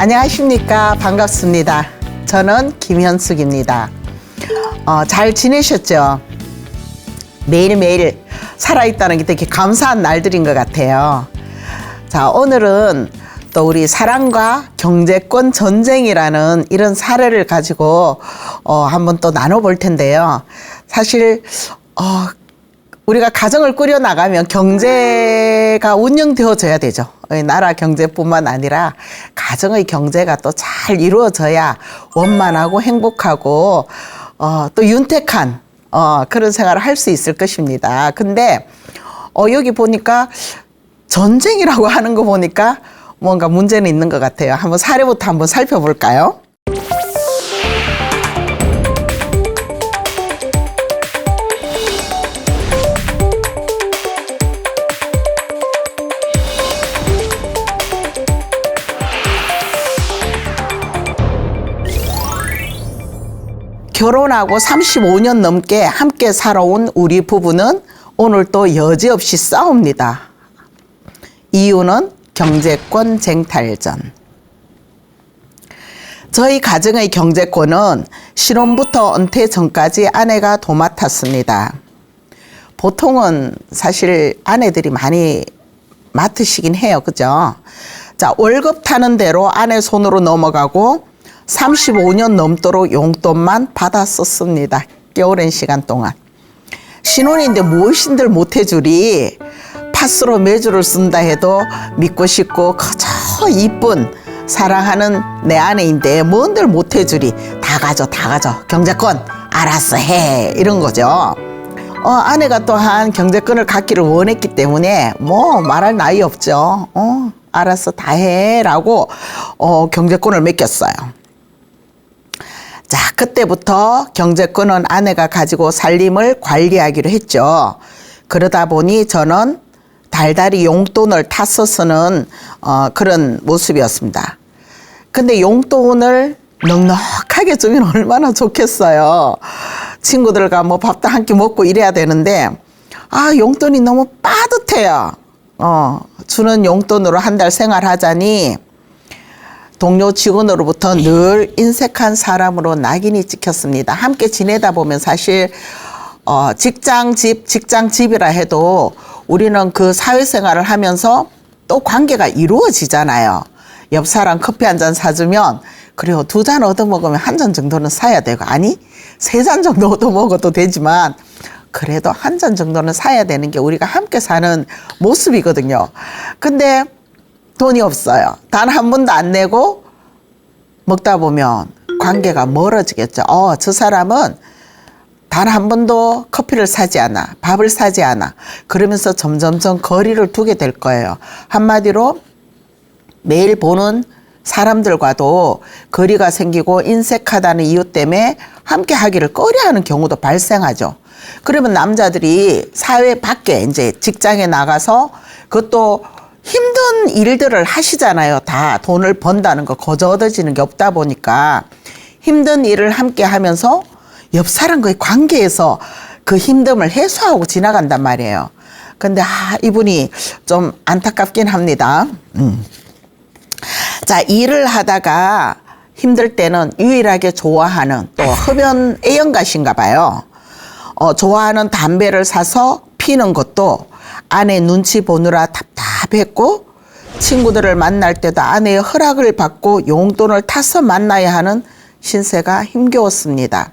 안녕하십니까. 반갑습니다. 저는 김현숙입니다. 잘 지내셨죠? 매일매일 살아있다는 게 되게 감사한 날들인 것 같아요. 자, 오늘은 또 우리 사랑과 경제권 전쟁이라는 이런 사례를 가지고 한번 또 나눠볼 텐데요. 사실 우리가 가정을 꾸려나가면 경제가 운영되어져야 되죠. 나라 경제뿐만 아니라 가정의 경제가 또 잘 이루어져야 원만하고 행복하고 또 윤택한 그런 생활을 할 수 있을 것입니다. 근데 여기 보니까 전쟁이라고 하는 거 보니까 뭔가 문제는 있는 것 같아요. 한번 사례부터 한번 살펴볼까요? 결혼하고 35년 넘게 함께 살아온 우리 부부는 오늘 또 여지없이 싸웁니다. 이유는 경제권 쟁탈전. 저희 가정의 경제권은 신혼부터 은퇴 전까지 아내가 도맡았습니다. 보통은 사실 아내들이 많이 맡으시긴 해요. 그죠? 자, 월급 타는 대로 아내 손으로 넘어가고 35년 넘도록 용돈만 받아 썼습니다. 꽤 오랜 시간 동안. 신혼인데 무엇인들 못해주리. 팥으로 매주를 쓴다 해도 믿고 싶고 그저 이쁜 사랑하는 내 아내인데 뭔들 못해주리. 다 가져 경제권 알아서 해 이런 거죠. 아내가 또한 경제권을 갖기를 원했기 때문에 뭐 말할 나위 없죠. 알아서 다 해라고 경제권을 맡겼어요. 자, 그때부터 경제권은 아내가 가지고 살림을 관리하기로 했죠. 그러다 보니 저는 달달이 용돈을 타서 쓰는 그런 모습이었습니다. 근데 용돈을 넉넉하게 주면 얼마나 좋겠어요. 친구들과 뭐 밥도 한 끼 먹고 이래야 되는데 용돈이 너무 빠듯해요. 주는 용돈으로 한 달 생활하자니 동료 직원으로부터 늘 인색한 사람으로 낙인이 찍혔습니다. 함께 지내다 보면 사실 직장 집이라 해도 우리는 그 사회생활을 하면서 또 관계가 이루어지잖아요. 옆 사람 커피 한 잔 사주면 그래요. 2잔 얻어먹으면 1잔 정도는 사야 되고 3잔 정도 얻어먹어도 되지만 그래도 1잔 정도는 사야 되는 게 우리가 함께 사는 모습이거든요. 근데 돈이 없어요. 단 한 번도 안 내고 먹다 보면 관계가 멀어지겠죠. 저 사람은 단 한 번도 커피를 사지 않아. 밥을 사지 않아. 그러면서 점점점 거리를 두게 될 거예요. 한마디로 매일 보는 사람들과도 거리가 생기고 인색하다는 이유 때문에 함께 하기를 꺼려하는 경우도 발생하죠. 그러면 남자들이 사회 밖에 이제 직장에 나가서 그것도 힘든 일들을 하시잖아요. 다 돈을 번다는 거 거저 얻어지는 게 없다 보니까 힘든 일을 함께 하면서 옆 사람과의 관계에서 그 힘듦을 해소하고 지나간단 말이에요. 근데 이분이 좀 안타깝긴 합니다. 자, 일을 하다가 힘들 때는 유일하게 좋아하는 또 흡연 애연가신가 봐요. 좋아하는 담배를 사서 피는 것도 아내 눈치 보느라 답답했고 친구들을 만날 때도 아내의 허락을 받고 용돈을 타서 만나야 하는 신세가 힘겨웠습니다.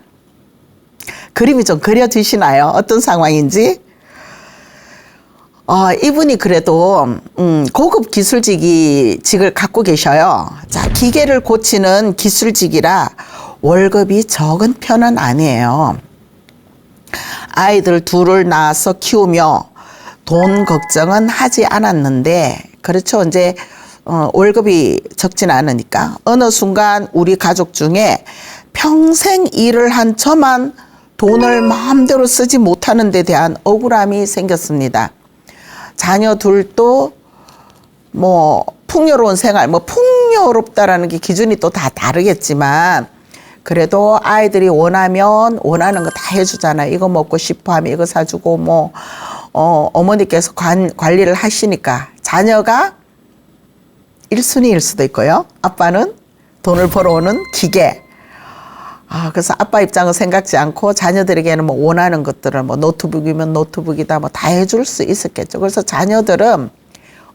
그림이 좀 그려지시나요? 어떤 상황인지? 이분이 그래도 고급 기술직을 갖고 계셔요. 자, 기계를 고치는 기술직이라 월급이 적은 편은 아니에요. 아이들 둘을 낳아서 키우며 돈 걱정은 하지 않았는데 그렇죠. 이제 월급이 적진 않으니까 어느 순간 우리 가족 중에 평생 일을 한 저만 돈을 마음대로 쓰지 못하는 데 대한 억울함이 생겼습니다. 자녀 둘도 뭐 풍요로운 생활, 뭐 풍요롭다라는 게 기준이 또 다 다르겠지만 그래도 아이들이 원하면 원하는 거 다 해주잖아요. 이거 먹고 싶어 하면 이거 사주고 뭐 어머니께서 관리를 하시니까 자녀가 1순위일 수도 있고요. 아빠는 돈을 벌어오는 기계. 그래서 아빠 입장을 생각지 않고 자녀들에게는 뭐 원하는 것들을 뭐 노트북이면 노트북이다 뭐 다 해줄 수 있었겠죠. 그래서 자녀들은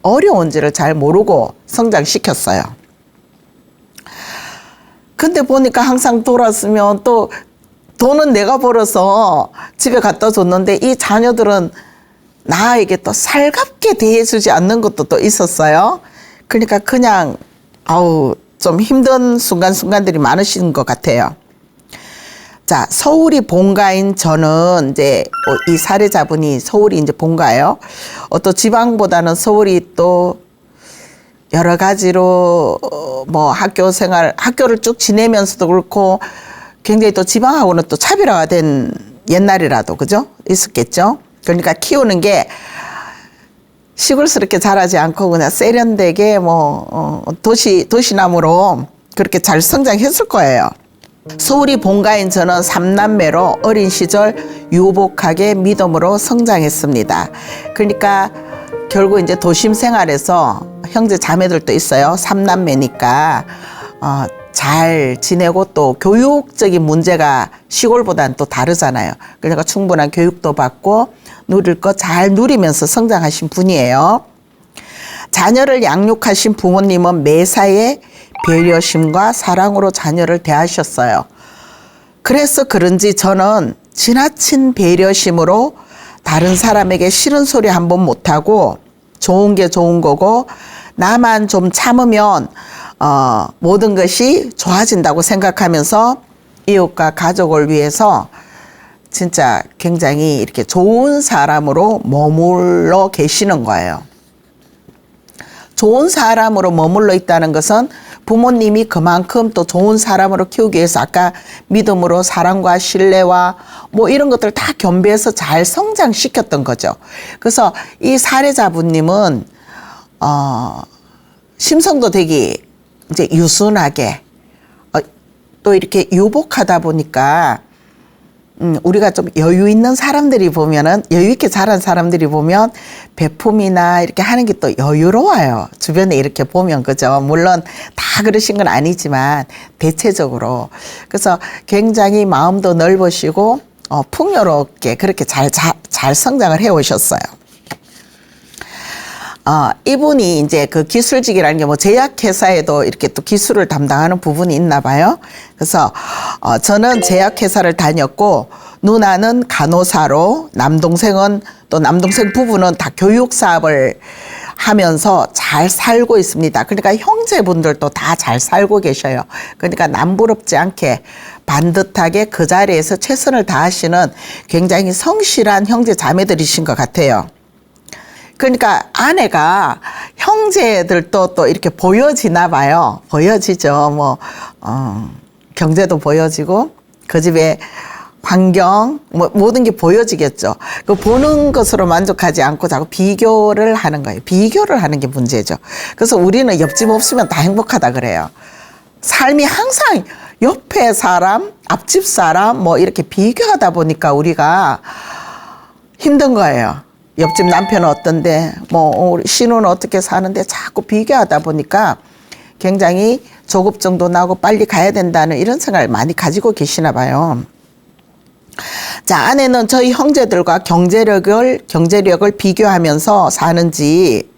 어려운지를 잘 모르고 성장시켰어요. 근데 보니까 항상 돌았으면 또 돈은 내가 벌어서 집에 갖다 줬는데 이 자녀들은 나에게 또 살갑게 대해주지 않는 것도 또 있었어요. 그러니까 그냥 좀 힘든 순간순간들이 많으신 것 같아요. 자, 서울이 본가인 저는 이제 이 사례자분이 서울이 이제 본가예요. 또 지방보다는 서울이 또 여러 가지로 뭐 학교 생활, 학교를 쭉 지내면서도 그렇고 굉장히 또 지방하고는 또 차별화된 옛날이라도 그죠? 있었겠죠? 그러니까 키우는 게 시골스럽게 자라지 않고 그냥 세련되게 도시남으로 그렇게 잘 성장했을 거예요. 서울이 본가인 저는 3남매로 어린 시절 유복하게 믿음으로 성장했습니다. 그러니까 결국 이제 도심 생활에서 형제 자매들도 있어요. 3남매니까 잘 지내고 또 교육적인 문제가 시골보다는 또 다르잖아요. 그러니까 충분한 교육도 받고 누릴 거 잘 누리면서 성장하신 분이에요. 자녀를 양육하신 부모님은 매사에 배려심과 사랑으로 자녀를 대하셨어요. 그래서 그런지 저는 지나친 배려심으로 다른 사람에게 싫은 소리 한 번 못하고 좋은 게 좋은 거고 나만 좀 참으면 모든 것이 좋아진다고 생각하면서 이웃과 가족을 위해서 진짜 굉장히 이렇게 좋은 사람으로 머물러 계시는 거예요. 좋은 사람으로 머물러 있다는 것은 부모님이 그만큼 또 좋은 사람으로 키우기 위해서 아까 믿음으로 사랑과 신뢰와 뭐 이런 것들 다 겸비해서 잘 성장시켰던 거죠. 그래서 이 사례자분님은 심성도 되게 이제 유순하게 또 이렇게 유복하다 보니까 우리가 좀 여유 있는 사람들이 보면은 여유 있게 자란 사람들이 보면 배품이나 이렇게 하는 게 또 여유로워요. 주변에 이렇게 보면 그죠. 물론 다 그러신 건 아니지만 대체적으로 그래서 굉장히 마음도 넓으시고 풍요롭게 그렇게 잘 성장을 해 오셨어요. 이분이 이제 그 기술직이라는 게 뭐 제약회사에도 이렇게 또 기술을 담당하는 부분이 있나 봐요. 그래서, 저는 제약회사를 다녔고, 누나는 간호사로, 남동생 부부는 다 교육사업을 하면서 잘 살고 있습니다. 그러니까 형제분들도 다 잘 살고 계셔요. 그러니까 남부럽지 않게 반듯하게 그 자리에서 최선을 다하시는 굉장히 성실한 형제 자매들이신 것 같아요. 그러니까 아내가 형제들도 또 이렇게 보여지나 봐요. 보여지죠. 경제도 보여지고 그 집의 환경 모든 게 보여지겠죠. 그 보는 것으로 만족하지 않고 자꾸 비교를 하는 거예요. 비교를 하는 게 문제죠. 그래서 우리는 옆집 없으면 다 행복하다 그래요. 삶이 항상 옆에 사람, 앞집 사람 이렇게 비교하다 보니까 우리가 힘든 거예요. 옆집 남편은 어떤데, 우리 신우는 어떻게 사는데 자꾸 비교하다 보니까 굉장히 조급증도 나고 빨리 가야 된다는 이런 생각을 많이 가지고 계시나 봐요. 자, 아내는 저희 형제들과 경제력을 비교하면서 사는지,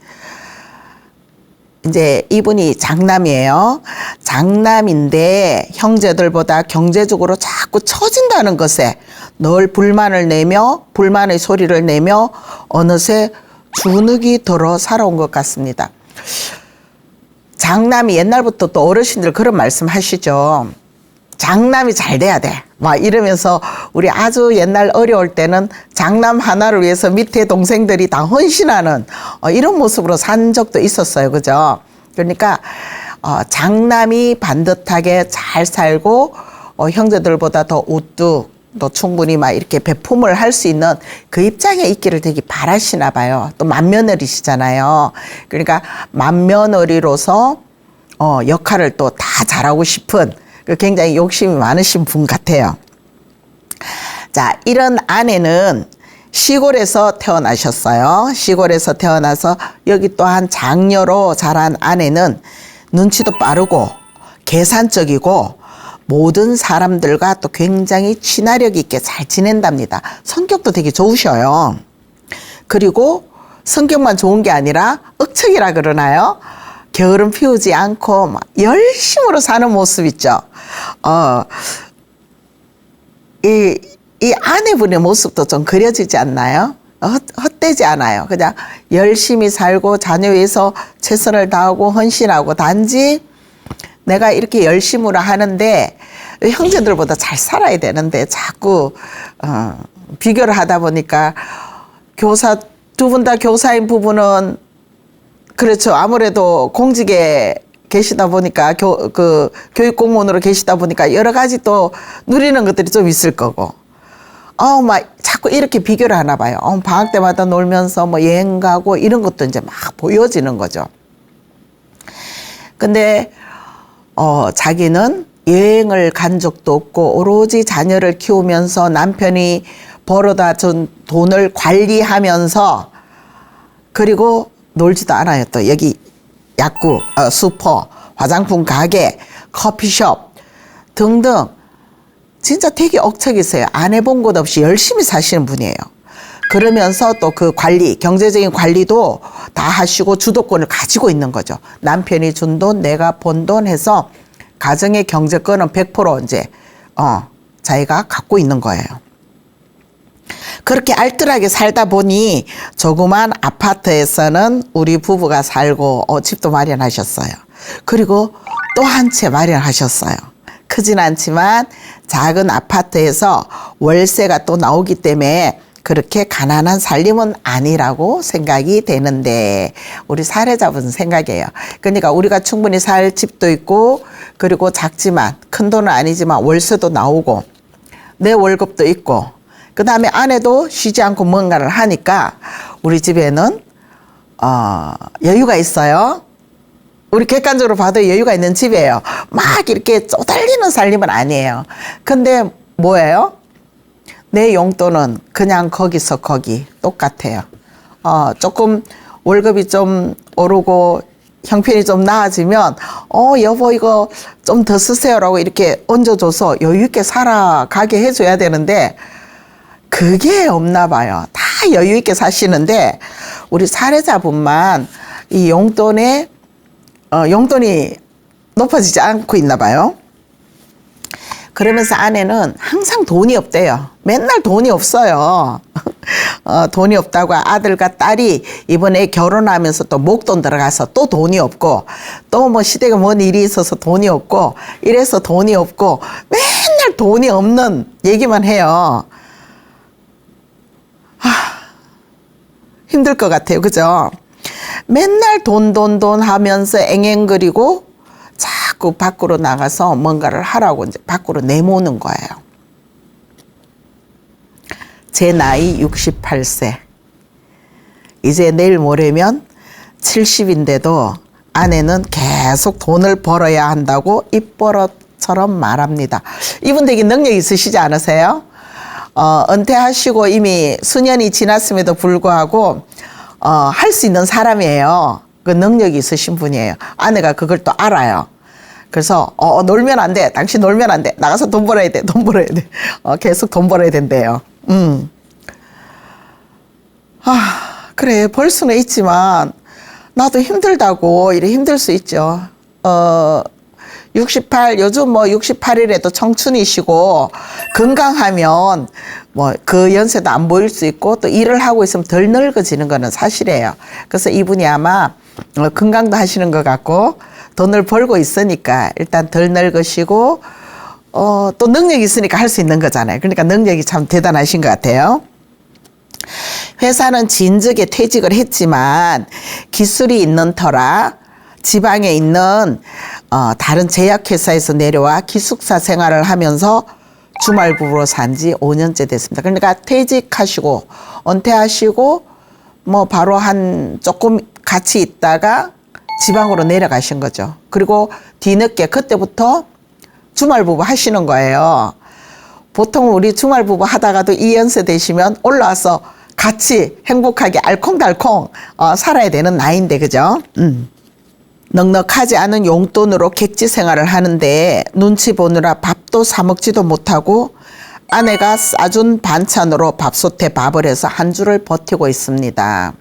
이제 이분이 장남이에요. 장남인데 형제들보다 경제적으로 자꾸 처진다는 것에 늘 불만을 내며 불만의 소리를 내며 어느새 주눅이 들어 살아온 것 같습니다. 장남이 옛날부터 또 어르신들 그런 말씀 하시죠. 장남이 잘 돼야 돼. 이러면서 우리 아주 옛날 어려울 때는 장남 하나를 위해서 밑에 동생들이 다 헌신하는 이런 모습으로 산 적도 있었어요. 그죠? 그러니까 장남이 반듯하게 잘 살고 형제들보다 더 우뚝 또 충분히 이렇게 배품을 할 수 있는 그 입장에 있기를 되게 바라시나 봐요. 또 맏며느리시잖아요. 그러니까 맏며느리로서 역할을 또 다 잘하고 싶은 굉장히 욕심이 많으신 분 같아요. 자, 이런 아내는 시골에서 태어나셨어요. 시골에서 태어나서 여기 또한 장녀로 자란 아내는 눈치도 빠르고 계산적이고 모든 사람들과 또 굉장히 친화력 있게 잘 지낸답니다. 성격도 되게 좋으셔요. 그리고 성격만 좋은 게 아니라 억척이라 그러나요? 게으름 피우지 않고 막 열심으로 사는 모습 있죠. 이 아내분의 모습도 좀 그려지지 않나요? 헛되지 않아요. 그냥 열심히 살고 자녀 위해서 최선을 다하고 헌신하고, 단지 내가 이렇게 열심으로 하는데 형제들보다 잘 살아야 되는데 자꾸 비교를 하다 보니까, 교사 두 분 다 교사인 부부는 그렇죠. 아무래도 공직에 계시다 보니까 교육 공무원으로 계시다 보니까 여러 가지 또 누리는 것들이 좀 있을 거고, 막 자꾸 이렇게 비교를 하나 봐요. 방학 때마다 놀면서 뭐 여행 가고 이런 것도 이제 막 보여지는 거죠. 근데 자기는 여행을 간 적도 없고 오로지 자녀를 키우면서 남편이 벌어다 준 돈을 관리하면서, 그리고 놀지도 않아요. 또 여기 약국, 슈퍼, 화장품 가게, 커피숍 등등 진짜 되게 억척이세요. 안 해본 곳 없이 열심히 사시는 분이에요. 그러면서 또 그 관리, 경제적인 관리도 다 하시고 주도권을 가지고 있는 거죠. 남편이 준 돈, 내가 번 돈 해서 가정의 경제권은 100% 이제 자기가 갖고 있는 거예요. 그렇게 알뜰하게 살다 보니 조그만 아파트에서는 우리 부부가 살고 집도 마련하셨어요. 그리고 또 한 채 마련하셨어요. 크진 않지만 작은 아파트에서 월세가 또 나오기 때문에 그렇게 가난한 살림은 아니라고 생각이 되는데, 우리 사례자분 생각이에요. 그러니까 우리가 충분히 살 집도 있고, 그리고 작지만 큰 돈은 아니지만 월세도 나오고 내 월급도 있고, 그 다음에 아내도 쉬지 않고 뭔가를 하니까 우리 집에는 여유가 있어요. 우리 객관적으로 봐도 여유가 있는 집이에요. 막 이렇게 쪼달리는 살림은 아니에요. 근데 뭐예요? 내 용돈은 그냥 거기서 거기 똑같아요. 조금 월급이 좀 오르고 형편이 좀 나아지면 여보 이거 좀 더 쓰세요라고 이렇게 얹어줘서 여유 있게 살아가게 해줘야 되는데 그게 없나 봐요. 다 여유 있게 사시는데 우리 사례자분만 이 용돈이 높아지지 않고 있나 봐요. 그러면서 아내는 항상 돈이 없대요. 맨날 돈이 없어요. 돈이 없다고 아들과 딸이 이번에 결혼하면서 또 목돈 들어가서 또 돈이 없고, 또 뭐 시댁에 뭔 일이 있어서 돈이 없고, 이래서 돈이 없고, 맨날 돈이 없는 얘기만 해요. 힘들 것 같아요. 그죠? 맨날 돈 하면서 앵앵거리고 자꾸 밖으로 나가서 뭔가를 하라고 이제 밖으로 내모는 거예요. 제 나이 68세. 이제 내일 모레면 70인데도 아내는 계속 돈을 벌어야 한다고 입버릇처럼 말합니다. 이분 되게 능력 있으시지 않으세요? 은퇴하시고 이미 수년이 지났음에도 불구하고 할 수 있는 사람이에요. 그 능력이 있으신 분이에요. 아내가 그걸 또 알아요. 그래서 놀면 안 돼. 당신 놀면 안 돼. 나가서 돈 벌어야 돼. 돈 벌어야 돼. 계속 돈 벌어야 된대요. 그래 벌 수는 있지만 나도 힘들다고 이래 힘들 수 있죠. 68 요즘 뭐 68이라도 청춘이시고 건강하면 뭐 그 연세도 안 보일 수 있고 또 일을 하고 있으면 덜 늙어지는 거는 사실이에요. 그래서 이분이 아마 건강도 하시는 것 같고 돈을 벌고 있으니까 일단 덜 늙으시고 또 능력이 있으니까 할 수 있는 거잖아요. 그러니까 능력이 참 대단하신 것 같아요. 회사는 진즉에 퇴직을 했지만 기술이 있는 터라 지방에 있는 다른 제약회사에서 내려와 기숙사 생활을 하면서 주말부부로 산 지 5년째 됐습니다. 그러니까 퇴직하시고 은퇴하시고 뭐 바로 한 조금 같이 있다가 지방으로 내려가신 거죠. 그리고 뒤늦게 그때부터 주말부부 하시는 거예요. 보통 우리 주말부부 하다가도 이 연세 되시면 올라와서 같이 행복하게 알콩달콩 살아야 되는 나이인데 그죠? 넉넉하지 않은 용돈으로 객지 생활을 하는데 눈치 보느라 밥도 사 먹지도 못하고 아내가 싸준 반찬으로 밥솥에 밥을 해서 한 주를 버티고 있습니다.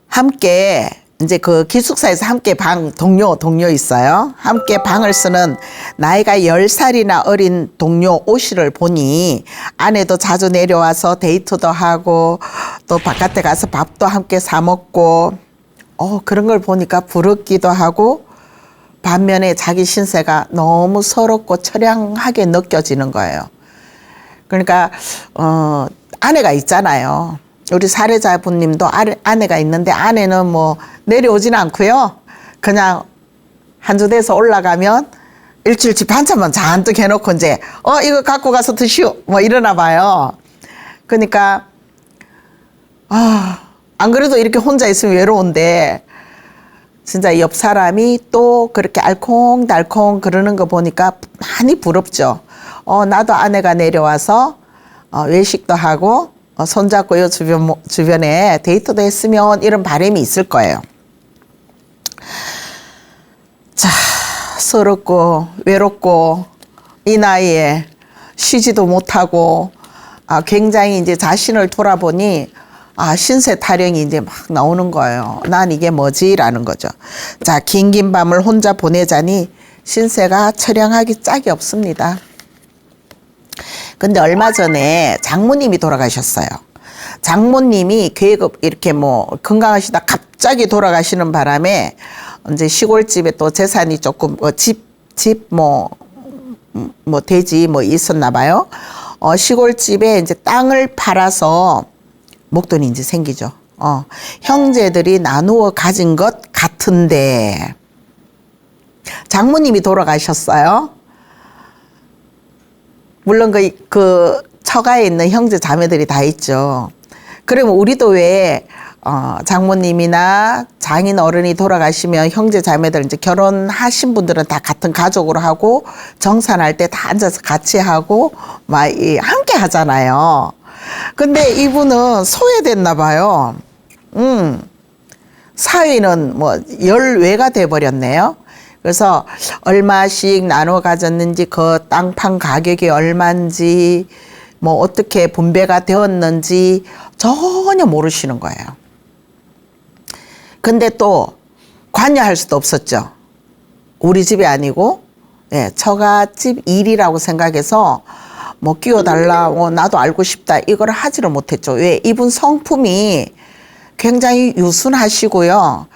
함께 이제 그 기숙사에서 함께 동료 있어요. 함께 방을 쓰는 나이가 10살이나 어린 동료 오씨를 보니 아내도 자주 내려와서 데이트도 하고 또 바깥에 가서 밥도 함께 사 먹고 그런 걸 보니까 부럽기도 하고 반면에 자기 신세가 너무 서럽고 처량하게 느껴지는 거예요. 그러니까 아내가 있잖아요. 우리 사례자분님도 아내가 있는데 아내는 뭐 내려오진 않고요. 그냥 한 주 돼서 올라가면 일주일치 반찬만 잔뜩 해놓고 이제 이거 갖고 가서 드시오 뭐 이러나 봐요. 그러니까 안 그래도 이렇게 혼자 있으면 외로운데 진짜 옆 사람이 또 그렇게 알콩달콩 그러는 거 보니까 많이 부럽죠. 나도 아내가 내려와서 외식도 하고 손잡고 요 주변에 데이트도 했으면 이런 바람이 있을 거예요. 자, 서럽고 외롭고 이 나이에 쉬지도 못하고 굉장히 이제 자신을 돌아보니 신세 타령이 이제 막 나오는 거예요. 난 이게 뭐지라는 거죠. 자, 긴 밤을 혼자 보내자니 신세가 처량하기 짝이 없습니다. 근데 얼마 전에 장모님이 돌아가셨어요. 장모님이 계급 이렇게 뭐 건강하시다 갑자기 돌아가시는 바람에 이제 시골집에 또 재산이 조금 돼지 뭐 있었나 봐요. 시골집에 이제 땅을 팔아서 목돈이 이제 생기죠. 형제들이 나누어 가진 것 같은데 장모님이 돌아가셨어요. 물론 그 처가에 있는 형제 자매들이 다 있죠. 그러면 우리도 왜 장모님이나 장인 어른이 돌아가시면 형제 자매들 이제 결혼하신 분들은 다 같은 가족으로 하고 정산할 때 다 앉아서 같이 하고 막 함께 하잖아요. 근데 이분은 소외됐나 봐요. 사위는 뭐 열외가 돼 버렸네요. 그래서 얼마씩 나눠 가졌는지 그 땅판 가격이 얼마인지 뭐 어떻게 분배가 되었는지 전혀 모르시는 거예요. 근데 또 관여할 수도 없었죠. 우리 집이 아니고 처가집 일이라고 생각해서 뭐 끼워달라 나도 알고 싶다 이걸 하지를 못했죠. 왜? 이분 성품이 굉장히 유순하시고요.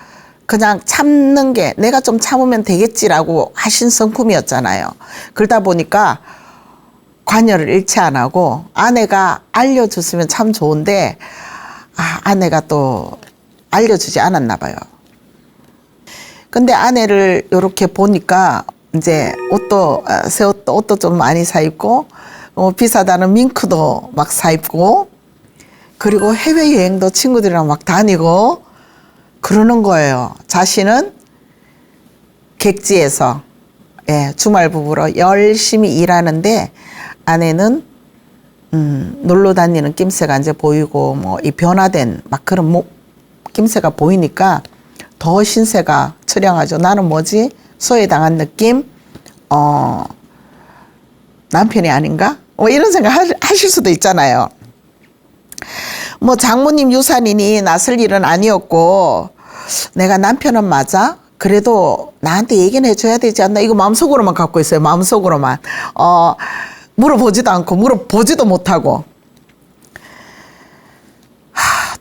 그냥 참는 게 내가 좀 참으면 되겠지라고 하신 성품이었잖아요. 그러다 보니까 관여를 일체 안 하고 아내가 알려줬으면 참 좋은데 아내가 또 알려주지 않았나 봐요. 근데 아내를 이렇게 보니까 이제 새 옷도 좀 많이 사 입고 비싸다는 밍크도 막 사 입고 그리고 해외여행도 친구들이랑 막 다니고 그러는 거예요. 자신은 객지에서 주말 부부로 열심히 일하는데 아내는 놀러 다니는 낌새가 이제 보이고 뭐 이 변화된 막 그런 낌새가 보이니까 더 신세가 처량하죠. 나는 뭐지? 소외당한 느낌? 남편이 아닌가? 뭐 이런 생각 하실 수도 있잖아요. 뭐 장모님 유산이니 나설 일은 아니었고 내가 남편은 맞아? 그래도 나한테 얘기는 해줘야 되지 않나? 이거 마음속으로만 갖고 있어요. 마음속으로만. 물어보지도 않고 물어보지도 못하고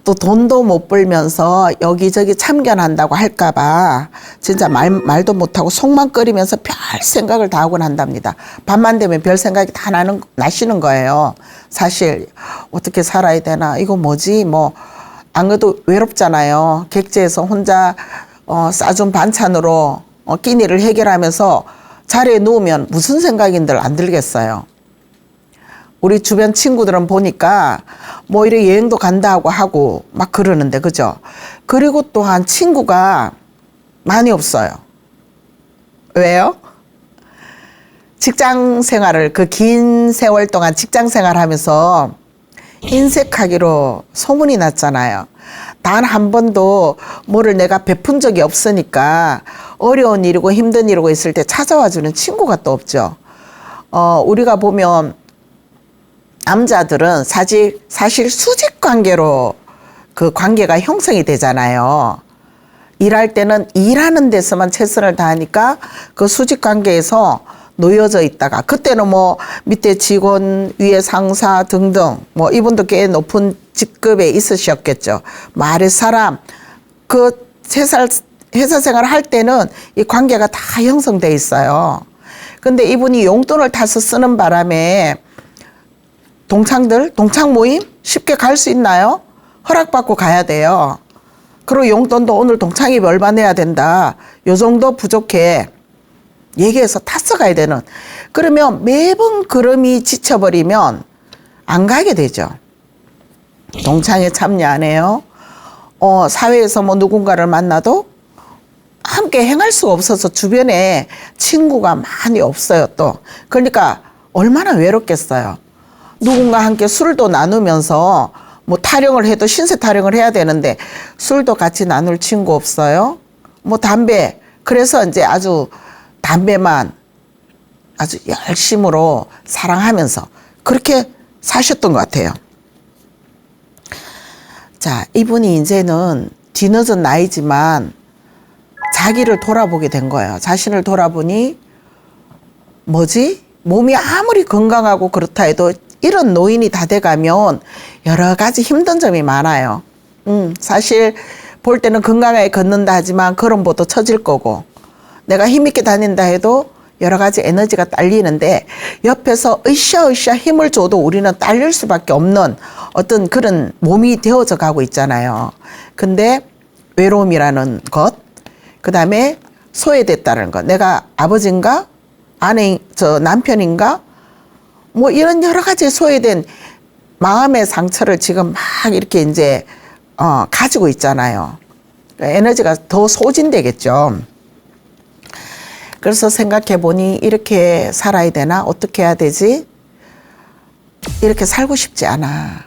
또 돈도 못 벌면서 여기저기 참견한다고 할까봐 진짜 말도 못하고 속만 끓이면서 별 생각을 다 하곤 한답니다. 밤만 되면 별 생각이 다 나시는 거예요. 사실 어떻게 살아야 되나 이거 뭐지 뭐 안 그래도 외롭잖아요. 객지에서 혼자 싸준 반찬으로 끼니를 해결하면서 자리에 누우면 무슨 생각인들 안 들겠어요. 우리 주변 친구들은 보니까 뭐 이래 여행도 간다고 하고 막 그러는데 그죠? 그리고 또한 친구가 많이 없어요. 왜요? 직장 생활을 그 긴 세월 동안 직장 생활하면서 인색하기로 소문이 났잖아요. 단 한 번도 뭐를 내가 베푼 적이 없으니까 어려운 일이고 힘든 일이고 있을 때 찾아와 주는 친구가 또 없죠. 우리가 보면 남자들은 사실 수직 관계로 그 관계가 형성이 되잖아요. 일할 때는 일하는 데서만 최선을 다하니까 그 수직 관계에서 놓여져 있다가 그때는 뭐 밑에 직원, 위에 상사 등등 뭐 이분도 꽤 높은 직급에 있으셨겠죠. 뭐 아래 사람 그 회사 생활을 할 때는 이 관계가 다 형성돼 있어요. 근데 이분이 용돈을 타서 쓰는 바람에 동창 모임 쉽게 갈 수 있나요? 허락받고 가야 돼요. 그리고 용돈도 오늘 동창회비 얼마 내야 된다. 요 정도 부족해. 얘기해서 탔어 가야 되는. 그러면 매번 걸음이 지쳐버리면 안 가게 되죠. 동창회 참여 안 해요. 사회에서 뭐 누군가를 만나도 함께 행할 수가 없어서 주변에 친구가 많이 없어요 또. 그러니까 얼마나 외롭겠어요. 누군가 함께 술도 나누면서 뭐 타령을 해도 신세 타령을 해야 되는데 술도 같이 나눌 친구 없어요. 뭐 담배. 그래서 이제 아주 담배만 아주 열심으로 사랑하면서 그렇게 사셨던 것 같아요. 자, 이분이 이제는 뒤늦은 나이지만 자기를 돌아보게 된 거예요. 자신을 돌아보니 몸이 아무리 건강하고 그렇다 해도 이런 노인이 다 돼가면 여러 가지 힘든 점이 많아요. 사실 볼 때는 건강하게 걷는다 하지만 걸음보도 처질 거고 내가 힘있게 다닌다 해도 여러 가지 에너지가 딸리는데 옆에서 으쌰으쌰 힘을 줘도 우리는 딸릴 수밖에 없는 어떤 그런 몸이 되어져 가고 있잖아요. 근데 외로움이라는 것, 그 다음에 소외됐다는 것, 내가 아버지인가 남편인가 뭐 이런 여러 가지 소외된 마음의 상처를 지금 막 이렇게 이제 가지고 있잖아요. 에너지가 더 소진되겠죠. 그래서 생각해 보니 이렇게 살아야 되나? 어떻게 해야 되지? 이렇게 살고 싶지 않아.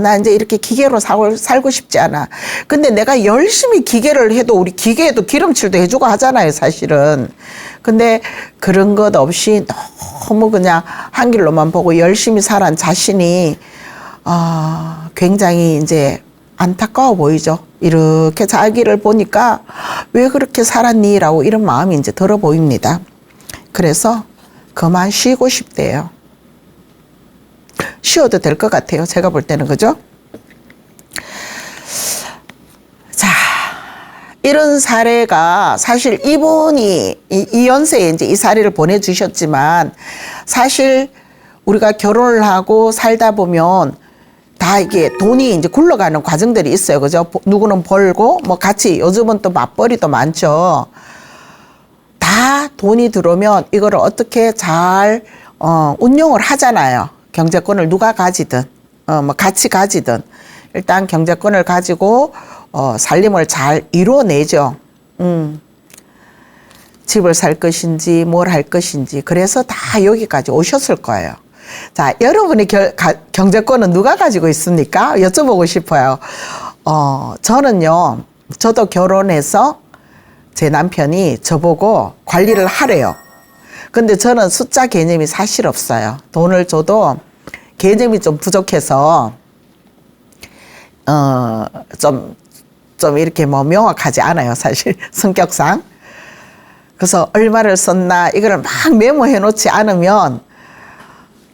나 이제 이렇게 기계로 살고 싶지 않아. 근데 내가 열심히 기계를 해도 우리 기계에도 기름칠도 해주고 하잖아요, 사실은. 근데 그런 것 없이 너무 그냥 한 길로만 보고 열심히 살아온 자신이 굉장히 이제 안타까워 보이죠. 이렇게 자기를 보니까 왜 그렇게 살았니? 라고 이런 마음이 이제 들어 보입니다. 그래서 그만 쉬고 싶대요. 쉬어도 될 것 같아요. 제가 볼 때는, 그죠? 자, 이런 사례가 사실 이분이 이 연세에 이제 이 사례를 보내주셨지만 사실 우리가 결혼을 하고 살다 보면 다 이게 돈이 이제 굴러가는 과정들이 있어요. 그죠? 누구는 벌고 뭐 같이 요즘은 또 맞벌이도 많죠. 다 돈이 들어오면 이거를 어떻게 잘 운용을 하잖아요. 경제권을 누가 가지든 뭐 같이 가지든 일단 경제권을 가지고 살림을 잘 이뤄내죠. 집을 살 것인지 뭘 할 것인지 그래서 다 여기까지 오셨을 거예요. 자, 여러분의 경제권은 누가 가지고 있습니까? 여쭤보고 싶어요. 저는요, 저도 결혼해서 제 남편이 저보고 관리를 하래요. 근데 저는 숫자 개념이 사실 없어요. 돈을 줘도 개념이 좀 부족해서, 좀 이렇게 뭐 명확하지 않아요, 사실, 성격상. 그래서 얼마를 썼나, 이거를 막 메모해 놓지 않으면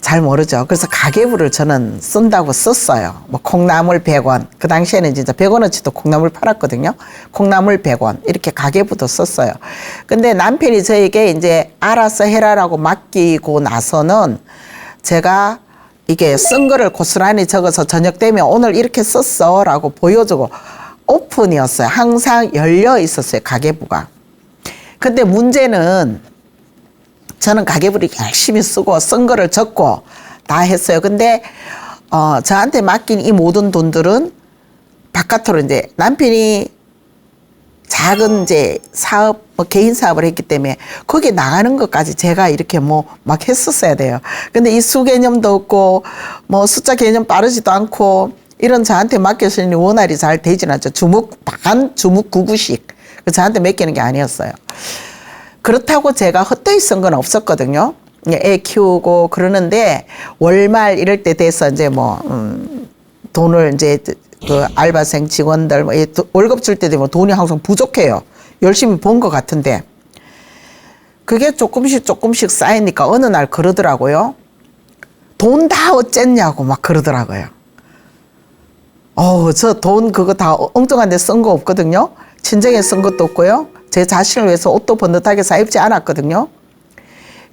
잘 모르죠. 그래서 가계부를 저는 쓴다고 썼어요. 뭐 콩나물 100원. 그 당시에는 진짜 100원어치도 콩나물 팔았거든요. 콩나물 100원. 이렇게 가계부도 썼어요. 근데 남편이 저에게 이제 알아서 해라라고 맡기고 나서는 제가 이게 쓴 거를 고스란히 적어서 저녁 되면 오늘 이렇게 썼어 라고 보여주고 오픈이었어요. 항상 열려 있었어요. 가계부가. 근데 문제는 저는 가계부를 열심히 쓰고 쓴 거를 적고 다 했어요. 근데 저한테 맡긴 이 모든 돈들은 바깥으로 이제 남편이 작은 이제 사업, 뭐 개인 사업을 했기 때문에 거기에 나가는 것까지 제가 이렇게 뭐 막 했었어야 돼요. 근데 이 수 개념도 없고 뭐 숫자 개념 빠르지도 않고 이런 저한테 맡겨서는 원활히 잘 되진 않죠. 주묵 구구식. 저한테 맡기는 게 아니었어요. 그렇다고 제가 헛되이 쓴 건 없었거든요. 애 키우고 그러는데 월말 이럴 때 돼서 이제 뭐, 돈을 이제 그 알바생 직원들 뭐 월급 줄 때 되면 돈이 항상 부족해요. 열심히 번 것 같은데. 그게 조금씩 쌓이니까 어느 날 그러더라고요. 돈 다 어쨌냐고 막 그러더라고요. 저 돈 그거 다 엉뚱한 데 쓴 거 없거든요. 친정에 쓴 것도 없고요. 제 자신을 위해서 옷도 번듯하게 사 입지 않았거든요.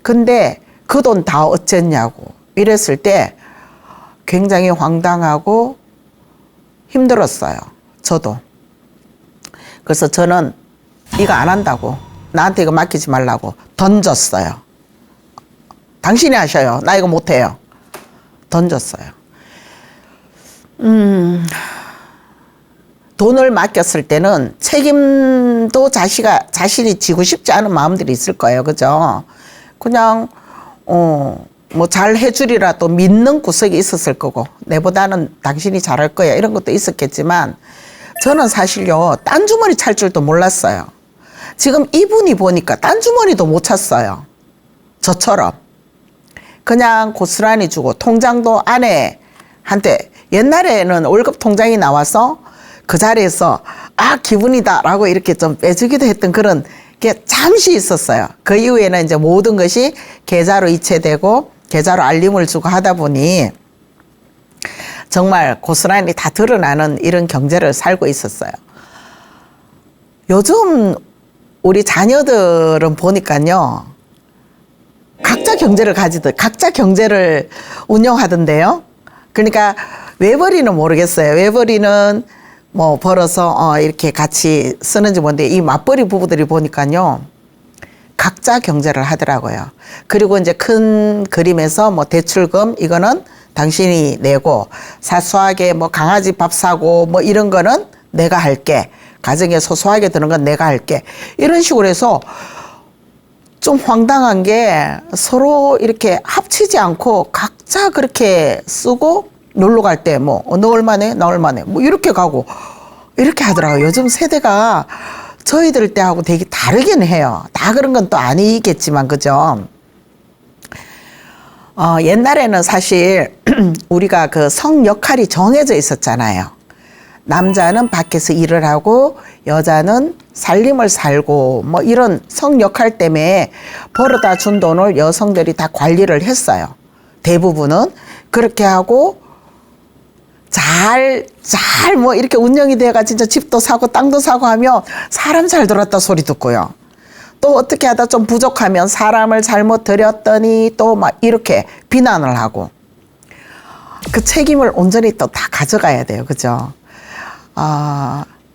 근데 그 돈 다 어쨌냐고 이랬을 때 굉장히 황당하고 힘들었어요. 저도. 그래서 저는 이거 안 한다고. 나한테 이거 맡기지 말라고 던졌어요. 당신이 하셔요. 나 이거 못해요. 던졌어요. 돈을 맡겼을 때는 책임도 자신이 지고 싶지 않은 마음들이 있을 거예요. 그죠? 그냥, 뭐 잘 해주리라 또 믿는 구석이 있었을 거고, 내보다는 당신이 잘할 거야. 이런 것도 있었겠지만, 저는 사실요, 딴 주머니 찰 줄도 몰랐어요. 지금 이분이 보니까 딴 주머니도 못 찼어요. 저처럼. 그냥 고스란히 주고, 통장도 아내한테, 옛날에는 월급 통장이 나와서 그 자리에서, 기분이다. 라고 이렇게 좀 빼주기도 했던 그런 게 잠시 있었어요. 그 이후에는 이제 모든 것이 계좌로 이체되고, 계좌로 알림을 주고 하다 보니 정말 고스란히 다 드러나는 이런 경제를 살고 있었어요. 요즘 우리 자녀들은 보니까요, 각자 경제를 운영하던데요. 그러니까 외벌이는 모르겠어요. 외벌이는 뭐 벌어서 이렇게 같이 쓰는지 뭔데 이 맞벌이 부부들이 보니까요. 각자 경제를 하더라고요. 그리고 이제 큰 그림에서 뭐 대출금 이거는 당신이 내고 사소하게 뭐 강아지 밥 사고 뭐 이런 거는 내가 할게. 가정에 소소하게 드는 건 내가 할게. 이런 식으로 해서 좀 황당한 게 서로 이렇게 합치지 않고 각자 그렇게 쓰고 놀러 갈 때 뭐 너 얼마네? 나 얼마네? 뭐 이렇게 가고 이렇게 하더라고요. 요즘 세대가 저희들 때하고 되게 다르긴 해요. 다 그런 건 또 아니겠지만, 그죠? 옛날에는 사실 우리가 그 성 역할이 정해져 있었잖아요. 남자는 밖에서 일을 하고 여자는 살림을 살고 뭐 이런 성 역할 때문에 벌어다 준 돈을 여성들이 다 관리를 했어요. 대부분은 그렇게 하고 잘 뭐 이렇게 운영이 돼가 진짜 집도 사고 땅도 사고 하면 사람 잘 들었다 소리 듣고요. 또 어떻게 하다 좀 부족하면 사람을 잘못 들였더니 또 막 이렇게 비난을 하고 그 책임을 온전히 또 다 가져가야 돼요. 그죠?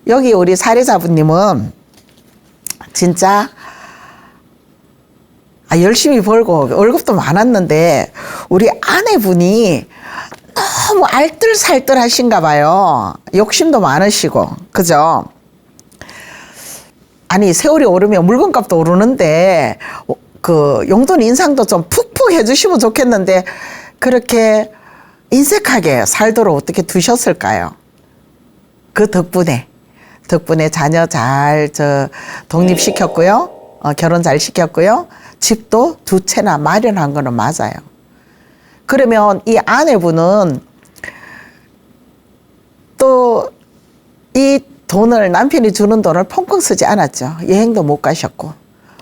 여기 우리 사례자분님은 진짜 열심히 벌고 월급도 많았는데 우리 아내분이 너무 알뜰살뜰 하신가 봐요. 욕심도 많으시고. 그죠? 아니 세월이 오르면 물건값도 오르는데 그 용돈 인상도 좀 푹푹 해주시면 좋겠는데 그렇게 인색하게 살도록 어떻게 두셨을까요? 그 덕분에 자녀 잘 독립시켰고요. 결혼 잘 시켰고요. 집도 2채나 마련한 거는 맞아요. 그러면 이 아내분은 또 이 돈을 남편이 주는 돈을 펑펑 쓰지 않았죠. 여행도 못 가셨고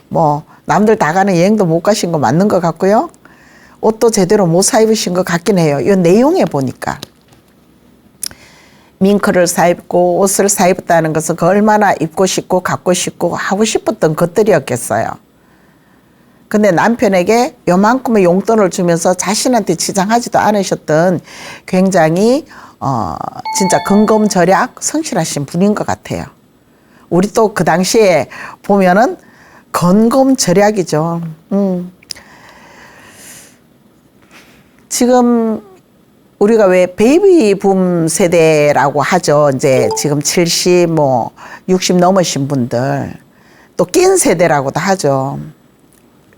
뭐 남들 다 가는 여행도 못 가신 거 맞는 것 같고요. 옷도 제대로 못 사 입으신 것 같긴 해요. 이 내용에 보니까. 밍크를 사 입고 옷을 사 입었다는 것은 그 얼마나 입고 싶고 갖고 싶고 하고 싶었던 것들이었겠어요. 근데 남편에게 요만큼의 용돈을 주면서 자신한테 지장하지도 않으셨던 굉장히 진짜 근검절약 성실하신 분인 것 같아요. 우리 또 그 당시에 보면은 근검절약이죠. 지금 우리가 왜 베이비붐 세대라고 하죠. 이제 지금 70, 60 넘으신 분들. 또 낀 세대라고도 하죠.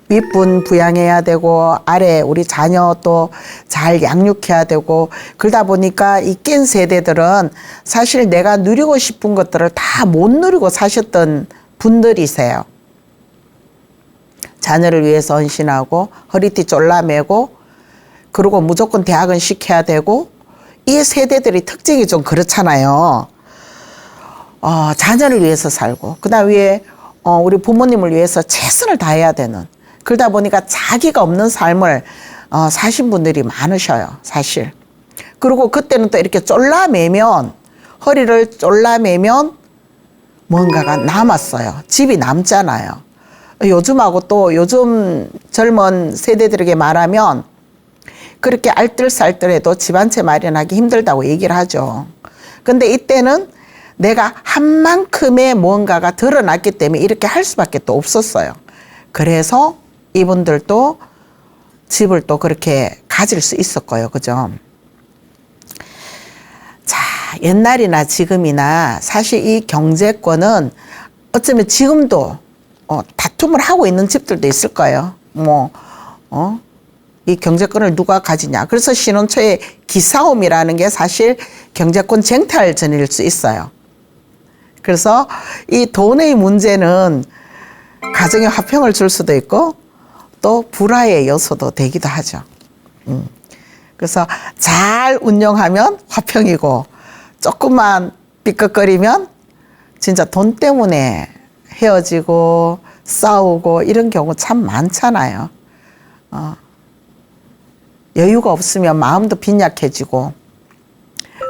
윗분 부양해야 되고 아래 우리 자녀 또 잘 양육해야 되고 그러다 보니까 이 낀 세대들은 사실 내가 누리고 싶은 것들을 다 못 누리고 사셨던 분들이세요. 자녀를 위해서 헌신하고 허리띠 졸라매고 그리고 무조건 대학은 시켜야 되고 이 세대들이 특징이 좀 그렇잖아요. 자녀를 위해서 살고 그다음 위에 우리 부모님을 위해서 최선을 다해야 되는 그러다 보니까 자기가 없는 삶을 사신 분들이 많으셔요. 사실. 그리고 그때는 또 이렇게 졸라매면 허리를 졸라매면 뭔가가 남았어요. 집이 남잖아요. 요즘하고 또 요즘 젊은 세대들에게 말하면 그렇게 알뜰살뜰해도 집 한 채 마련하기 힘들다고 얘기를 하죠. 근데 이때는 내가 한 만큼의 뭔가가 드러났기 때문에 이렇게 할 수밖에 또 없었어요. 그래서 이분들도 집을 또 그렇게 가질 수 있었고요. 그죠? 자, 옛날이나 지금이나 사실 이 경제권은 어쩌면 지금도 다툼을 하고 있는 집들도 있을 거예요. 이 경제권을 누가 가지냐. 그래서 신혼초에 기싸움이라는 게 사실 경제권 쟁탈전일 수 있어요. 그래서 이 돈의 문제는 가정에 화평을 줄 수도 있고 또 불화의 요소도 되기도 하죠. 그래서 잘 운영하면 화평이고 조금만 삐걱거리면 진짜 돈 때문에 헤어지고 싸우고 이런 경우 참 많잖아요. 여유가 없으면 마음도 빈약해지고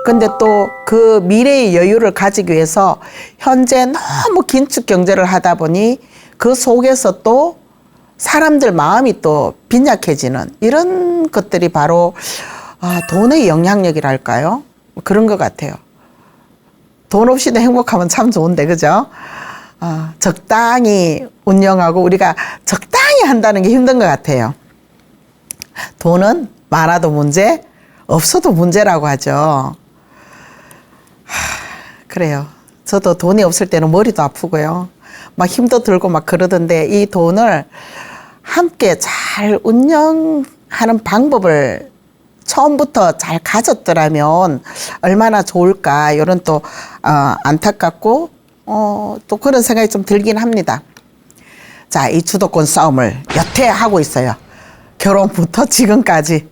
근데 또 그 미래의 여유를 가지기 위해서 현재 너무 긴축 경제를 하다 보니 그 속에서 또 사람들 마음이 또 빈약해지는 이런 것들이 바로 돈의 영향력이랄까요? 그런 것 같아요. 돈 없이도 행복하면 참 좋은데 그죠? 적당히 운영하고 우리가 적당히 한다는 게 힘든 것 같아요. 돈은 많아도 문제, 없어도 문제라고 하죠. 그래요. 저도 돈이 없을 때는 머리도 아프고요. 막 힘도 들고 막 그러던데 이 돈을 함께 잘 운영하는 방법을 처음부터 잘 가졌더라면 얼마나 좋을까 이런 또 안타깝고 또 그런 생각이 좀 들긴 합니다. 자, 이 주도권 싸움을 여태 하고 있어요. 결혼부터 지금까지.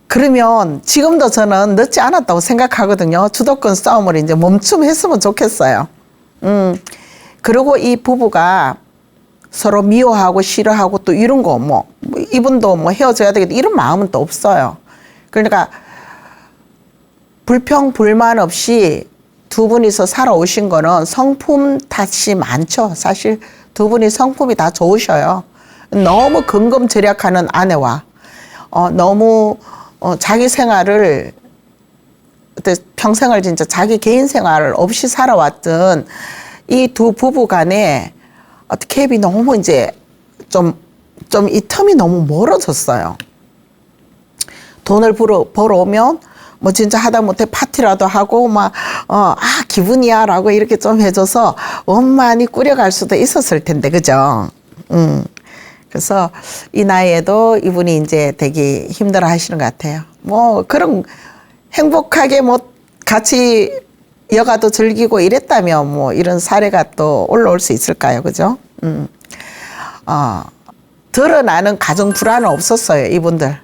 그러면 지금도 저는 늦지 않았다고 생각하거든요. 주도권 싸움을 이제 멈춤했으면 좋겠어요. 그리고 이 부부가 서로 미워하고 싫어하고 또 이런 거 이분도 헤어져야 되겠다 이런 마음은 또 없어요. 그러니까 불평 불만 없이 두 분이서 살아오신 거는 성품 탓이 많죠. 사실 두 분이 성품이 다 좋으셔요. 너무 근검절약하는 아내와 너무 자기 생활을 평생을 진짜 자기 개인 생활을 없이 살아왔던 이 두 부부 간에 갭이 너무 이제 좀 이 텀이 너무 멀어졌어요. 돈을 벌어오면 진짜 하다못해 파티라도 하고 기분이야 라고 이렇게 좀 해줘서 원만히 꾸려갈 수도 있었을 텐데 그죠? 그래서 이 나이에도 이분이 이제 되게 힘들어 하시는 것 같아요. 그런 행복하게 같이 여가도 즐기고 이랬다면 이런 사례가 또 올라올 수 있을까요? 그죠? 드러나는 가정 불화는 없었어요, 이분들.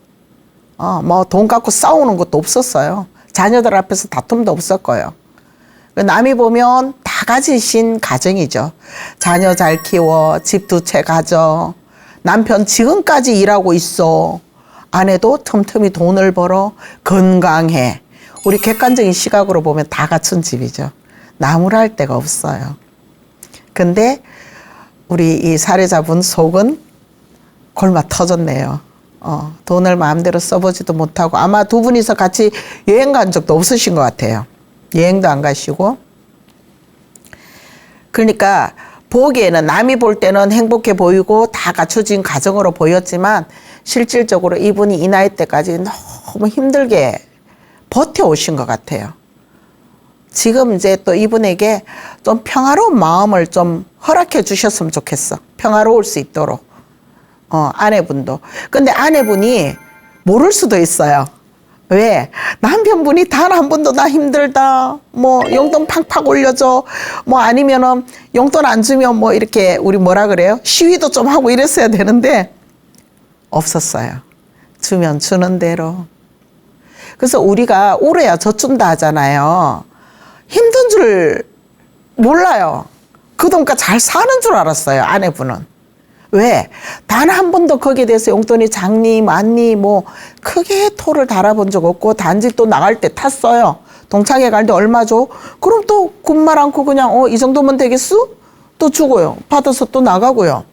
돈 갖고 싸우는 것도 없었어요. 자녀들 앞에서 다툼도 없었고요. 남이 보면 다 가지신 가정이죠. 자녀 잘 키워, 집 두 채 가져. 남편 지금까지 일하고 있어. 아내도 틈틈이 돈을 벌어. 건강해. 우리 객관적인 시각으로 보면 다 갖춘 집이죠. 나무랄 데가 없어요. 근데 우리 이 사례자분 속은 골마 터졌네요. 돈을 마음대로 써보지도 못하고 아마 두 분이서 같이 여행 간 적도 없으신 것 같아요. 여행도 안 가시고. 그러니까 보기에는 남이 볼 때는 행복해 보이고 다 갖춰진 가정으로 보였지만 실질적으로 이분이 이 나이 때까지 너무 힘들게 버텨오신 것 같아요. 지금 이제 또 이분에게 좀 평화로운 마음을 좀 허락해 주셨으면 좋겠어. 평화로울 수 있도록. 아내분도. 근데 아내분이 모를 수도 있어요. 왜? 남편분이 단 한 번도 나 힘들다. 뭐 용돈 팍팍 올려줘. 뭐 아니면은 용돈 안 주면 뭐 이렇게 우리 뭐라 그래요? 시위도 좀 하고 이랬어야 되는데 없었어요. 주면 주는 대로. 그래서 우리가 울어야 젖준다 하잖아요. 힘든 줄 몰라요. 그 돈까지 잘 사는 줄 알았어요, 아내분은. 왜? 단 한 번도 거기에 대해서 용돈이 작니 많니 뭐 크게 토를 달아본 적 없고, 단지 또 나갈 때 탔어요. 동창회 갈 때 얼마 줘? 그럼 또 군말 않고 그냥 이 정도면 되겠어? 또 주고요. 받아서 또 나가고요.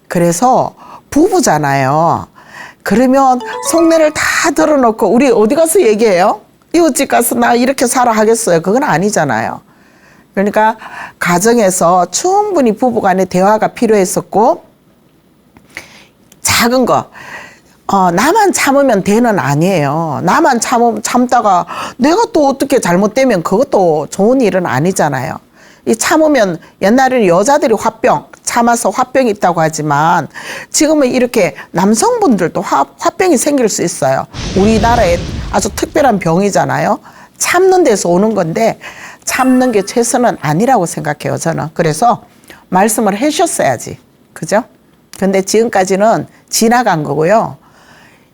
그래서 부부잖아요. 그러면 속내를 다 털어놓고 우리 어디 가서 얘기해요? 이웃집 가서 나 이렇게 살아 하겠어요? 그건 아니잖아요. 그러니까 가정에서 충분히 부부간의 대화가 필요했었고, 작은 거 나만 참으면 되는 아니에요. 나만 참다가 내가 또 어떻게 잘못되면 그것도 좋은 일은 아니잖아요. 이 참으면, 옛날에는 여자들이 화병 참아서 화병이 있다고 하지만 지금은 이렇게 남성분들도 화병이 생길 수 있어요. 우리나라의 아주 특별한 병이잖아요. 참는 데서 오는 건데 참는 게 최선은 아니라고 생각해요, 저는. 그래서 말씀을 하셨어야지. 그죠? 근데 지금까지는 지나간 거고요.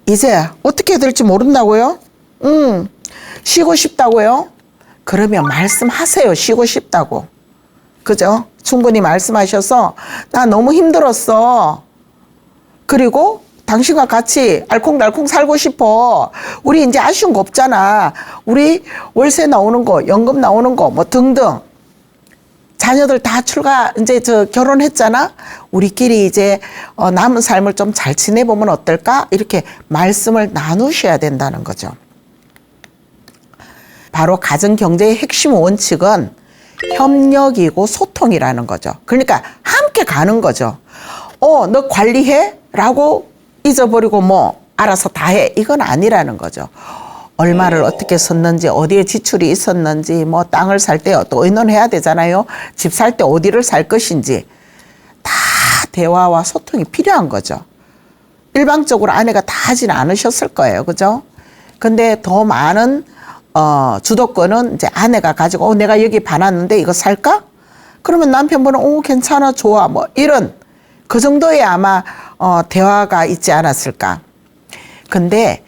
이제 어떻게 해야 될지 모른다고요? 쉬고 싶다고요? 그러면 말씀하세요. 쉬고 싶다고. 그죠? 충분히 말씀하셔서 나 너무 힘들었어. 그리고 당신과 같이 알콩달콩 살고 싶어. 우리 이제 아쉬운 거 없잖아. 우리 월세 나오는 거, 연금 나오는 거, 뭐 등등. 자녀들 다 이제 결혼했잖아. 우리끼리 이제 남은 삶을 좀 잘 지내보면 어떨까? 이렇게 말씀을 나누셔야 된다는 거죠. 바로 가정경제의 핵심 원칙은 협력이고 소통이라는 거죠. 그러니까 함께 가는 거죠. 너 관리해? 라고 잊어버리고 뭐 알아서 다 해. 이건 아니라는 거죠. 얼마를 어떻게 썼는지, 어디에 지출이 있었는지, 뭐 땅을 살 때 또 의논해야 되잖아요. 집 살 때 어디를 살 것인지. 다 대화와 소통이 필요한 거죠. 일방적으로 아내가 다 하지는 않으셨을 거예요. 그죠? 근데 더 많은 주도권은 이제 아내가 가지고 내가 여기 봐놨는데 이거 살까? 그러면 남편분은 괜찮아, 좋아, 뭐 이런 그 정도의 아마 대화가 있지 않았을까. 근데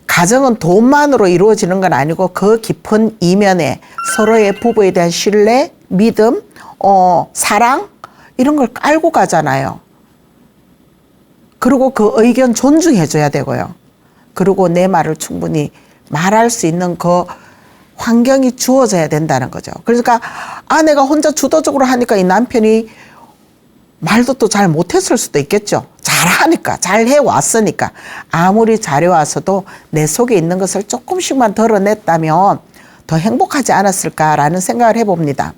가정은 돈만으로 이루어지는 건 아니고 그 깊은 이면에 서로의 부부에 대한 신뢰, 믿음, 사랑 이런 걸 깔고 가잖아요. 그리고 그 의견 존중해줘야 되고요. 그리고 내 말을 충분히 말할 수 있는 그 환경이 주어져야 된다는 거죠. 그러니까 아내가 혼자 주도적으로 하니까 이 남편이 말도 또 잘 못했을 수도 있겠죠. 잘하니까, 잘 해왔으니까. 아무리 잘해와서도 내 속에 있는 것을 조금씩만 덜어냈다면 더 행복하지 않았을까라는 생각을 해봅니다.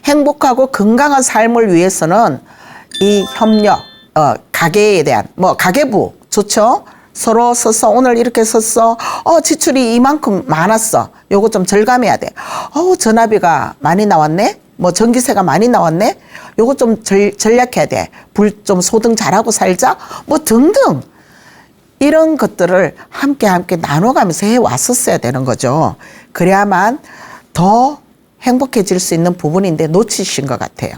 행복하고 건강한 삶을 위해서는 이 협력, 가계에 대한, 가계부 좋죠? 서로 써서 오늘 이렇게 썼어. 지출이 이만큼 많았어. 요거 좀 절감해야 돼. 전화비가 많이 나왔네. 전기세가 많이 나왔네. 요거 좀 절약해야 돼. 불 좀 소등 잘하고 살자. 등등. 이런 것들을 함께 나눠가면서 해왔었어야 되는 거죠. 그래야만 더 행복해질 수 있는 부분인데 놓치신 것 같아요.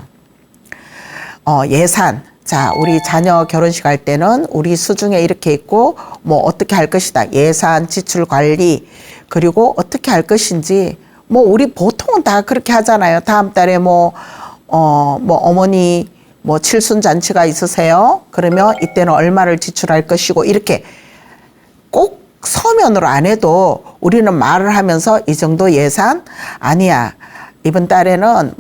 예산. 자, 우리 자녀 결혼식 할 때는 우리 수중에 이렇게 있고, 어떻게 할 것이다. 예산, 지출 관리, 그리고 어떻게 할 것인지, 우리 보통은 다 그렇게 하잖아요. 다음 달에 어머니, 칠순잔치가 있으세요. 그러면 이때는 얼마를 지출할 것이고, 이렇게 꼭 서면으로 안 해도 우리는 말을 하면서 이 정도 예산? 아니야. 이번 달에는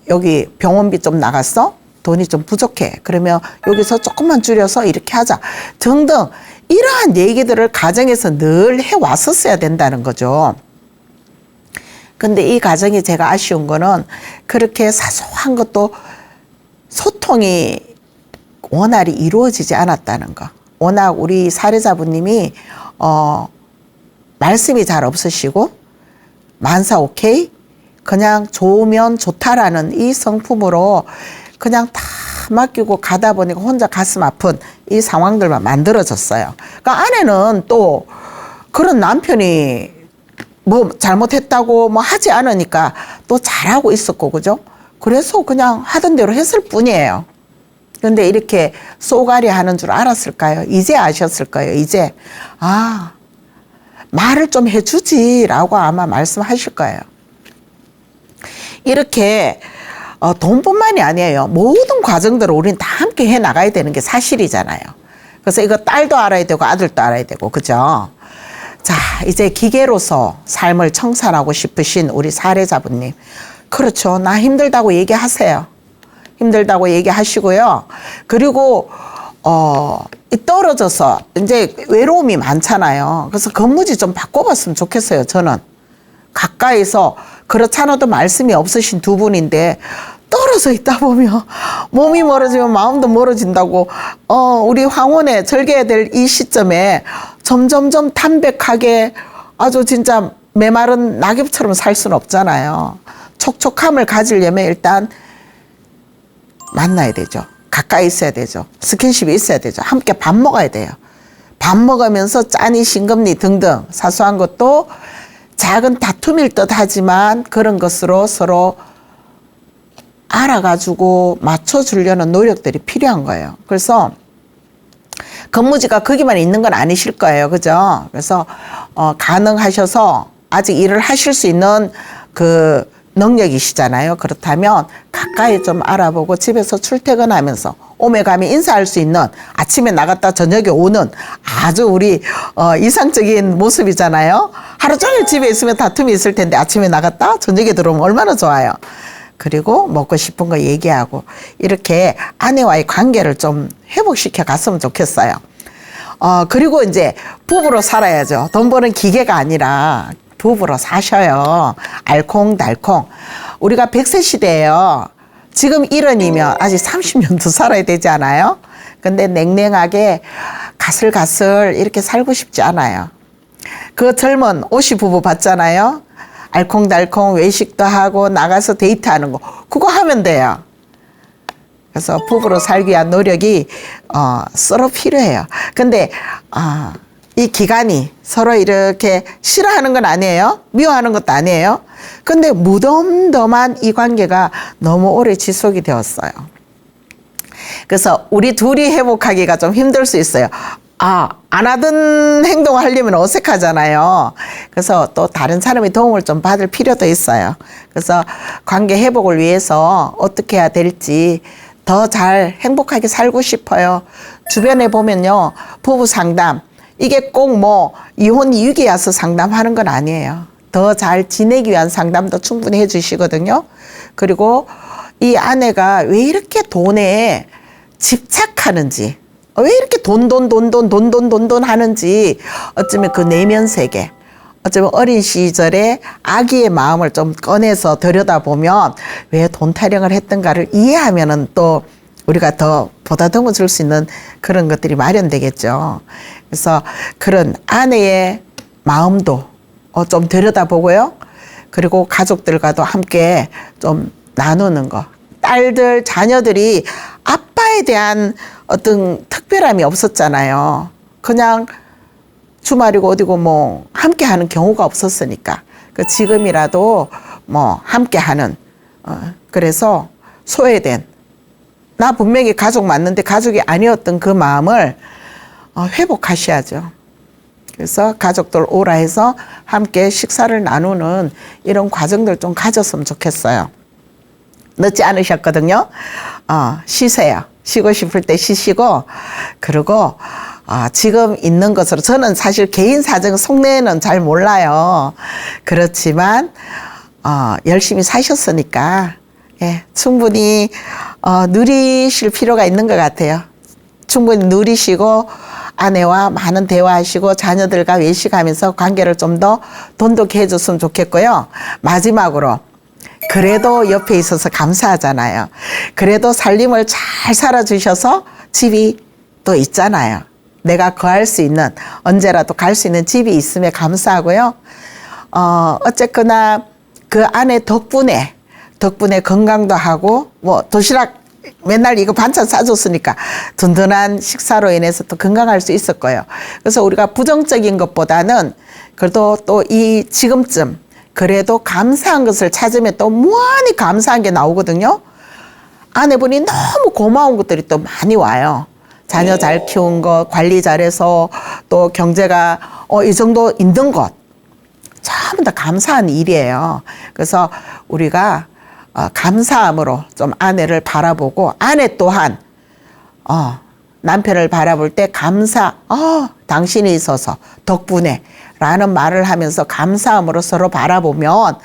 여기 병원비 좀 나갔어? 돈이 좀 부족해. 그러면 여기서 조금만 줄여서 이렇게 하자. 등등 이러한 얘기들을 가정에서 늘 해왔었어야 된다는 거죠. 근데 이 가정이 제가 아쉬운 거는 그렇게 사소한 것도 소통이 원활히 이루어지지 않았다는 거. 워낙 우리 사례자분님이 말씀이 잘 없으시고 만사 오케이 그냥 좋으면 좋다라는 이 성품으로 그냥 다 맡기고 가다 보니까 혼자 가슴 아픈 이 상황들만 만들어졌어요. 그러니까 아내는 또 그런 남편이 뭐 잘못했다고 뭐 하지 않으니까 또 잘하고 있었고, 그죠? 그래서 그냥 하던 대로 했을 뿐이에요. 그런데 이렇게 쏘가리 하는 줄 알았을까요? 이제 아셨을 거예요. 이제 말을 좀 해주지라고 아마 말씀하실 거예요. 이렇게 돈뿐만이 아니에요. 모든 과정들을 우리는 다 함께 해 나가야 되는 게 사실이잖아요. 그래서 이거 딸도 알아야 되고 아들도 알아야 되고, 그죠? 자, 이제 기계로서 삶을 청산하고 싶으신 우리 사례자분님. 그렇죠. 나 힘들다고 얘기하세요. 힘들다고 얘기하시고요. 그리고 떨어져서 이제 외로움이 많잖아요. 그래서 근무지 좀 바꿔봤으면 좋겠어요. 저는 가까이서 그렇잖아도 말씀이 없으신 두 분인데 떨어져 있다 보면 몸이 멀어지면 마음도 멀어진다고 우리 황혼에 절개해야 될 이 시점에 점점점 담백하게 아주 진짜 메마른 낙엽처럼 살 수는 없잖아요. 촉촉함을 가지려면 일단 만나야 되죠. 가까이 있어야 되죠. 스킨십이 있어야 되죠. 함께 밥 먹어야 돼요. 밥 먹으면서 짠이 싱겁니 등등 사소한 것도 작은 다툼일 듯 하지만 그런 것으로 서로 알아가지고 맞춰주려는 노력들이 필요한 거예요. 그래서 근무지가 거기만 있는 건 아니실 거예요. 그죠? 그래서 가능하셔서 아직 일을 하실 수 있는 그 능력이시잖아요. 그렇다면 가까이 좀 알아보고 집에서 출퇴근하면서 오매 가며 인사할 수 있는, 아침에 나갔다 저녁에 오는 아주 우리 이상적인 모습이잖아요. 하루 종일 집에 있으면 다툼이 있을 텐데 아침에 나갔다 저녁에 들어오면 얼마나 좋아요. 그리고 먹고 싶은 거 얘기하고 이렇게 아내와의 관계를 좀 회복시켜 갔으면 좋겠어요. 그리고 이제 부부로 살아야죠. 돈 버는 기계가 아니라 부부로 사셔요. 알콩달콩. 우리가 100세 시대예요. 지금 1원이면 아직 30년 더 살아야 되지 않아요? 근데 냉랭하게 가슬가슬 이렇게 살고 싶지 않아요. 그 젊은 50 부부 봤잖아요. 알콩달콩 외식도 하고 나가서 데이트하는 거, 그거 하면 돼요. 그래서 부부로 살기 위한 노력이 서로 필요해요. 근데 이 기간이 서로 이렇게 싫어하는 건 아니에요. 미워하는 것도 아니에요. 근데 무덤덤한 이 관계가 너무 오래 지속이 되었어요. 그래서 우리 둘이 회복하기가 좀 힘들 수 있어요. 안 하던 행동을 하려면 어색하잖아요. 그래서 또 다른 사람의 도움을 좀 받을 필요도 있어요. 그래서 관계 회복을 위해서 어떻게 해야 될지, 더 잘 행복하게 살고 싶어요. 주변에 보면요, 부부 상담, 이게 꼭 뭐 이혼 이유기에 와서 상담하는 건 아니에요. 더 잘 지내기 위한 상담도 충분히 해주시거든요. 그리고 이 아내가 왜 이렇게 돈에 집착하는지, 왜 이렇게 돈 하는지, 어쩌면 그 내면 세계, 어쩌면 어린 시절에 아기의 마음을 좀 꺼내서 들여다보면 왜 돈 타령을 했던가를 이해하면은 또 우리가 더 보다듬어 줄 수 있는 그런 것들이 마련되겠죠. 그래서 그런 아내의 마음도 좀 들여다보고요. 그리고 가족들과도 함께 좀 나누는 거. 딸들, 자녀들이 아빠에 대한 어떤 특별함이 없었잖아요. 그냥 주말이고 어디고 뭐 함께 하는 경우가 없었으니까. 지금이라도 뭐 함께 하는, 그래서 소외된, 나 분명히 가족 맞는데 가족이 아니었던 그 마음을 회복하셔야죠. 그래서 가족들 오라 해서 함께 식사를 나누는 이런 과정들 좀 가졌으면 좋겠어요. 늦지 않으셨거든요. 쉬세요. 쉬고 싶을 때 쉬시고, 그리고 지금 있는 것으로, 저는 사실 개인 사정 속내는 잘 몰라요. 그렇지만 열심히 사셨으니까 충분히 누리실 필요가 있는 것 같아요. 충분히 누리시고 아내와 많은 대화하시고 자녀들과 외식하면서 관계를 좀 더 돈독히 해줬으면 좋겠고요. 마지막으로, 그래도 옆에 있어서 감사하잖아요. 그래도 살림을 잘 살아주셔서 집이 또 있잖아요. 내가 거할 수 있는, 언제라도 갈 수 있는 집이 있음에 감사하고요. 어쨌거나 그 아내 덕분에 건강도 하고, 뭐 도시락 맨날 이거 반찬 싸줬으니까 든든한 식사로 인해서 또 건강할 수 있을 거예요. 그래서 우리가 부정적인 것보다는 그래도 또 이 지금쯤 그래도 감사한 것을 찾으면 또 무한히 감사한 게 나오거든요. 아내분이 너무 고마운 것들이 또 많이 와요. 자녀 잘 키운 것, 관리 잘해서 또 경제가 이 정도 있는 것. 전부 다 감사한 일이에요. 그래서 우리가 감사함으로 좀 아내를 바라보고, 아내 또한 남편을 바라볼 때 당신이 있어서 덕분에 라는 말을 하면서 감사함으로 서로 바라보면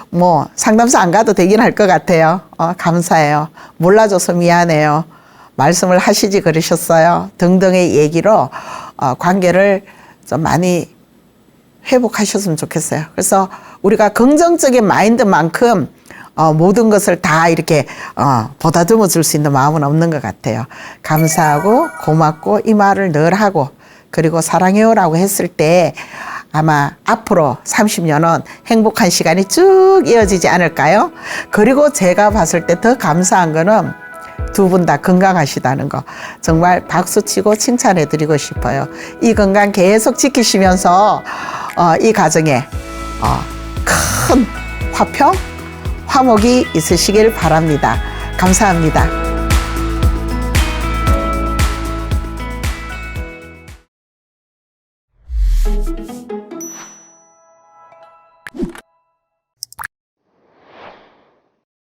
뭐 상담소 안 가도 되긴 할 것 같아요. 감사해요. 몰라줘서 미안해요. 말씀을 하시지 그러셨어요. 등등의 얘기로 관계를 좀 많이 회복하셨으면 좋겠어요. 그래서 우리가 긍정적인 마인드만큼 모든 것을 다 이렇게 보다듬어 줄 수 있는 마음은 없는 것 같아요. 감사하고 고맙고 이 말을 늘 하고, 그리고 사랑해요라고 했을 때 아마 앞으로 30년은 행복한 시간이 쭉 이어지지 않을까요? 그리고 제가 봤을 때 더 감사한 거는 두 분 다 건강하시다는 거 정말 박수치고 칭찬해 드리고 싶어요. 이 건강 계속 지키시면서 이 가정에 큰 화평, 화목이 있으시길 바랍니다. 감사합니다.